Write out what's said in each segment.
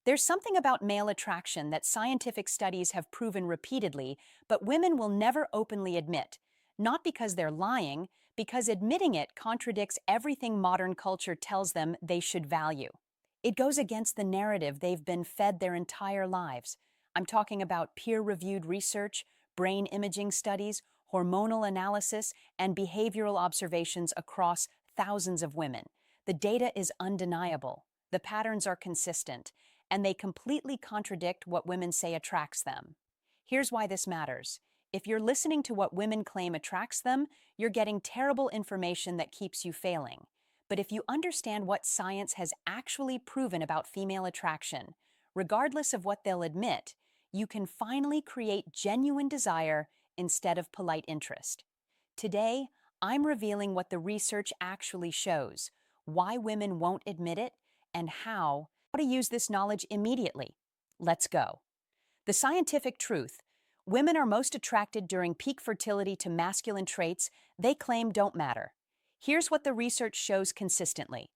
There's something about male attraction that scientific studies have proven repeatedly, but women will never openly admit. Not because they're lying, because admitting it contradicts everything modern culture tells them they should value. It goes against the narrative they've been fed their entire lives. I'm talking about peer reviewed research, brain imaging studies, hormonal analysis, and behavioral observations across thousands of women. The data is undeniable. The patterns are consistent, and they completely contradict what women say attracts them. Here's why this matters. If you're listening to what women claim attracts them, you're getting terrible information that keeps you failing. But if you understand what science has actually proven about female attraction, regardless of what they'll admit, you can finally create genuine desire instead of polite interest. Today, I'm revealing what the research actually shows, why women won't admit it, and how to use this knowledge immediately. Let's go. The scientific truth: women are most attracted during peak fertility to masculine traits they claim don't matter. Here's what the research shows consistently.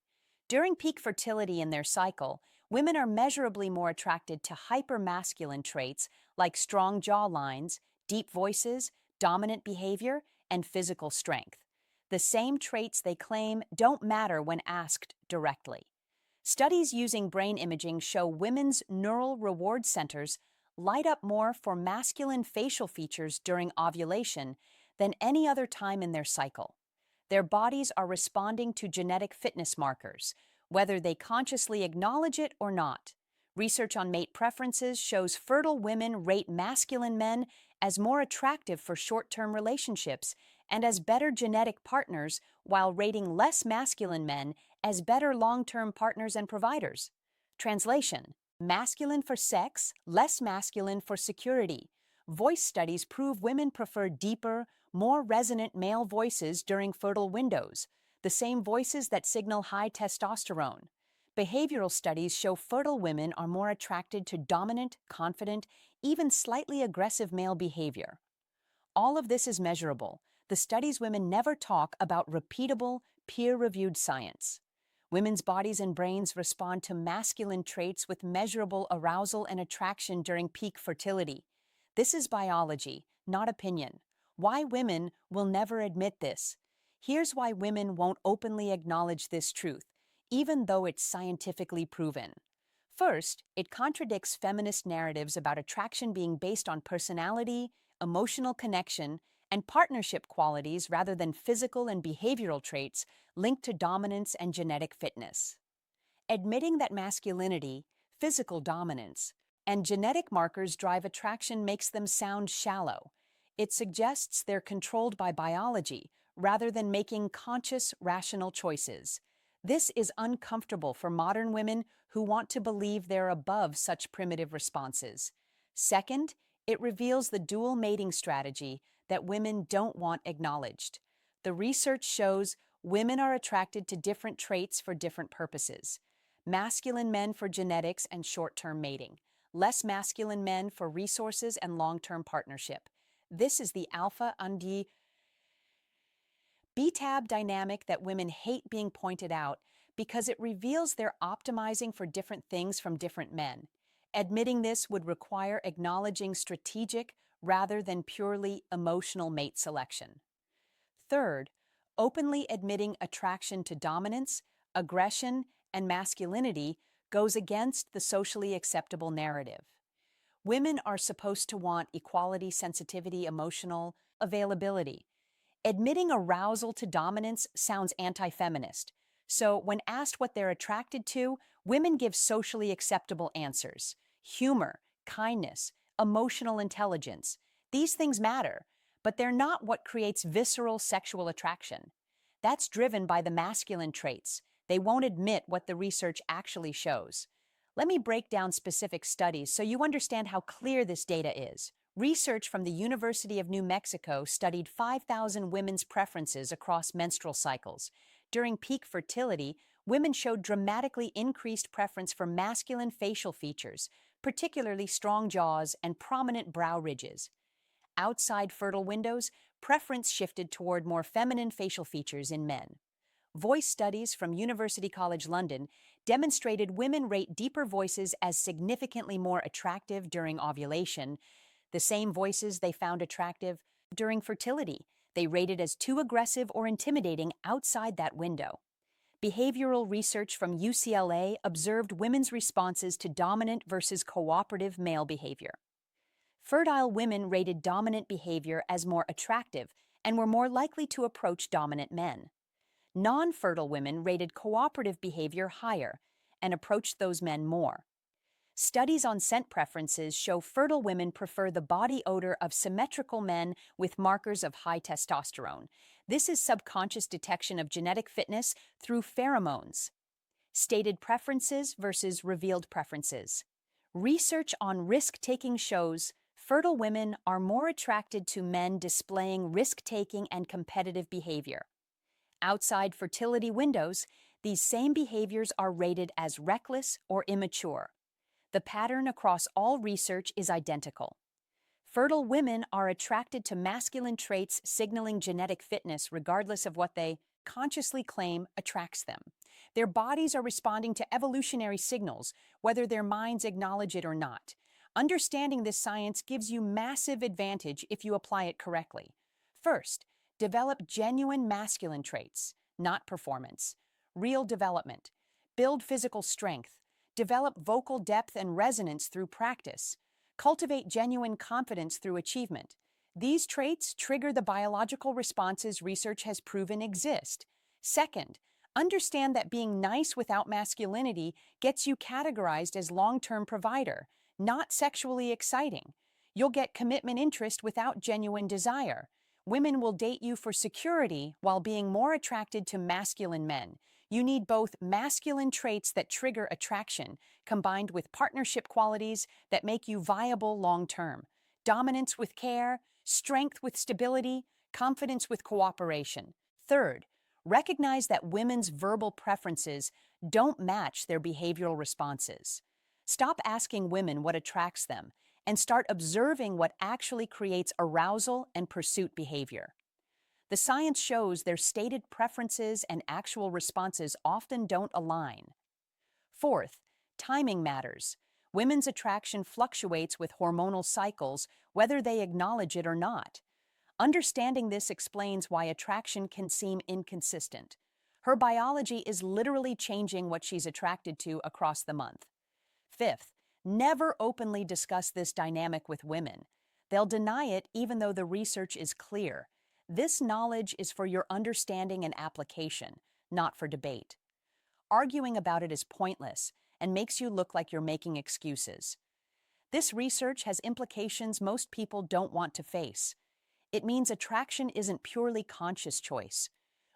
During peak fertility in their cycle, women are measurably more attracted to hypermasculine traits like strong jaw lines, deep voices, dominant behavior, and physical strength. The same traits they claim don't matter when asked directly. Studies using brain imaging show women's neural reward centers light up more for masculine facial features during ovulation than any other time in their cycle. Their bodies are responding to genetic fitness markers, whether they consciously acknowledge it or not. Research on mate preferences shows fertile women rate masculine men as more attractive for short-term relationships and as better genetic partners, while rating less masculine men as better long-term partners and providers. Translation: masculine for sex, less masculine for security. Voice studies prove women prefer deeper, more resonant male voices during fertile windows, the same voices that signal high testosterone. Behavioral studies show fertile women are more attracted to dominant, confident, even slightly aggressive male behavior. All of this is measurable. The studies women never talk about repeatable, peer-reviewed science. Women's bodies and brains respond to masculine traits with measurable arousal and attraction during peak fertility. This is biology, not opinion. Why women will never admit this? Here's why women won't openly acknowledge this truth, even though it's scientifically proven. First, it contradicts feminist narratives about attraction being based on personality, emotional connection, and partnership qualities rather than physical and behavioral traits linked to dominance and genetic fitness. Admitting that masculinity, physical dominance, and genetic markers drive attraction makes them sound shallow. It suggests they're controlled by biology rather than making conscious, rational choices. This is uncomfortable for modern women who want to believe they're above such primitive responses. Second, it reveals the dual mating strategy that women don't want acknowledged. The research shows women are attracted to different traits for different purposes. Masculine men for genetics and short-term mating. Less masculine men for resources and long-term partnership. This is the alpha and beta dynamic that women hate being pointed out because it reveals they're optimizing for different things from different men. Admitting this would require acknowledging strategic rather than purely emotional mate selection. Third, openly admitting attraction to dominance, aggression, and masculinity goes against the socially acceptable narrative. Women are supposed to want equality, sensitivity, emotional availability. Admitting arousal to dominance sounds anti-feminist. So when asked what they're attracted to, women give socially acceptable answers. Humor, kindness, emotional intelligence. These things matter, but they're not what creates visceral sexual attraction. That's driven by the masculine traits. They won't admit what the research actually shows. Let me break down specific studies so you understand how clear this data is. Research from the University of New Mexico studied 5,000 women's preferences across menstrual cycles. During peak fertility, women showed dramatically increased preference for masculine facial features, particularly strong jaws and prominent brow ridges. Outside fertile windows, preference shifted toward more feminine facial features in men. Voice studies from University College London demonstrated women rate deeper voices as significantly more attractive during ovulation, the same voices they found attractive during fertility. They rated as too aggressive or intimidating outside that window. Behavioral research from UCLA observed women's responses to dominant versus cooperative male behavior. Fertile women rated dominant behavior as more attractive and were more likely to approach dominant men. Non-fertile women rated cooperative behavior higher and approached those men more. Studies on scent preferences show fertile women prefer the body odor of symmetrical men with markers of high testosterone. This is subconscious detection of genetic fitness through pheromones. Stated preferences versus revealed preferences. Research on risk-taking shows fertile women are more attracted to men displaying risk-taking and competitive behavior. Outside fertility windows, these same behaviors are rated as reckless or immature. The pattern across all research is identical. Fertile women are attracted to masculine traits signaling genetic fitness regardless of what they consciously claim attracts them. Their bodies are responding to evolutionary signals, whether their minds acknowledge it or not. Understanding this science gives you massive advantage if you apply it correctly. First, develop genuine masculine traits, not performance. Real development. Build physical strength. Develop vocal depth and resonance through practice. Cultivate genuine confidence through achievement. These traits trigger the biological responses research has proven exist. Second, understand that being nice without masculinity gets you categorized as long-term provider, not sexually exciting. You'll get commitment interest without genuine desire. Women will date you for security while being more attracted to masculine men. You need both masculine traits that trigger attraction, combined with partnership qualities that make you viable long-term. Dominance with care, strength with stability, confidence with cooperation. Third, recognize that women's verbal preferences don't match their behavioral responses. Stop asking women what attracts them and start observing what actually creates arousal and pursuit behavior. The science shows their stated preferences and actual responses often don't align. Fourth, timing matters. Women's attraction fluctuates with hormonal cycles, whether they acknowledge it or not. Understanding this explains why attraction can seem inconsistent. Her biology is literally changing what she's attracted to across the month. Fifth, never openly discuss this dynamic with women. They'll deny it even though the research is clear. This knowledge is for your understanding and application, not for debate. Arguing about it is pointless and makes you look like you're making excuses. This research has implications most people don't want to face. It means attraction isn't purely conscious choice.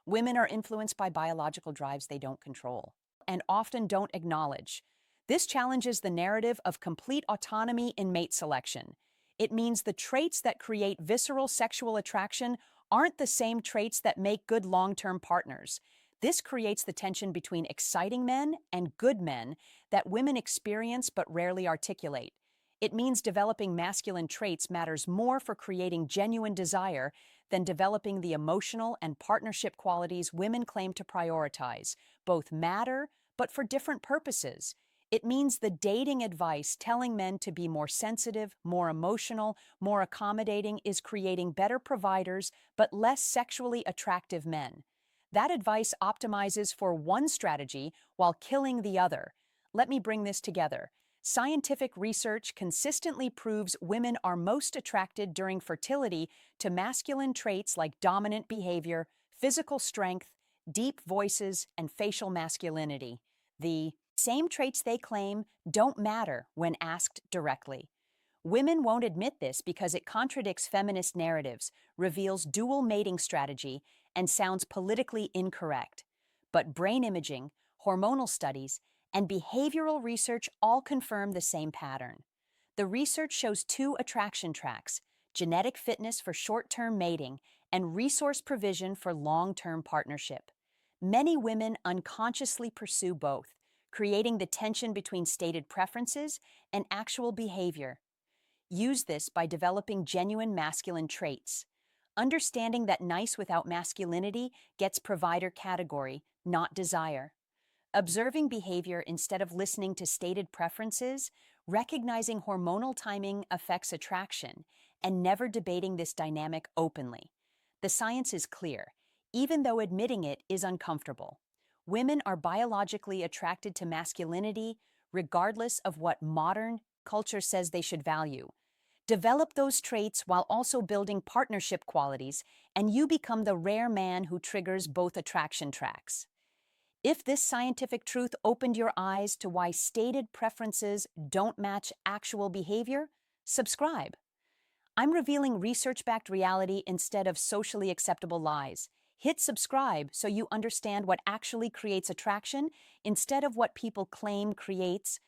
Women are influenced by biological drives they don't control and often don't acknowledge. This challenges the narrative of complete autonomy in mate selection. It means the traits that create visceral sexual attraction aren't the same traits that make good long-term partners. This creates the tension between exciting men and good men that women experience but rarely articulate. It means developing masculine traits matters more for creating genuine desire than developing the emotional and partnership qualities women claim to prioritize. Both matter, but for different purposes. It means the dating advice telling men to be more sensitive, more emotional, more accommodating is creating better providers but less sexually attractive men. That advice optimizes for one strategy while killing the other. Let me bring this together. Scientific research consistently proves women are most attracted during fertility to masculine traits like dominant behavior, physical strength, deep voices, and facial masculinity. The same traits they claim don't matter when asked directly. Women won't admit this because it contradicts feminist narratives, reveals dual mating strategy, and sounds politically incorrect. But brain imaging, hormonal studies, and behavioral research all confirm the same pattern. The research shows two attraction tracks: genetic fitness for short-term mating and resource provision for long-term partnership. Many women unconsciously pursue both, creating the tension between stated preferences and actual behavior. Use this by developing genuine masculine traits. Understanding that nice without masculinity gets provider category, not desire. Observing behavior instead of listening to stated preferences, recognizing hormonal timing affects attraction, and never debating this dynamic openly. The science is clear, even though admitting it is uncomfortable. Women are biologically attracted to masculinity regardless of what modern culture says they should value. Develop those traits while also building partnership qualities, and you become the rare man who triggers both attraction tracks. If this scientific truth opened your eyes to why stated preferences don't match actual behavior, subscribe. I'm revealing research backed reality instead of socially acceptable lies. Hit subscribe so you understand what actually creates attraction instead of what people claim creates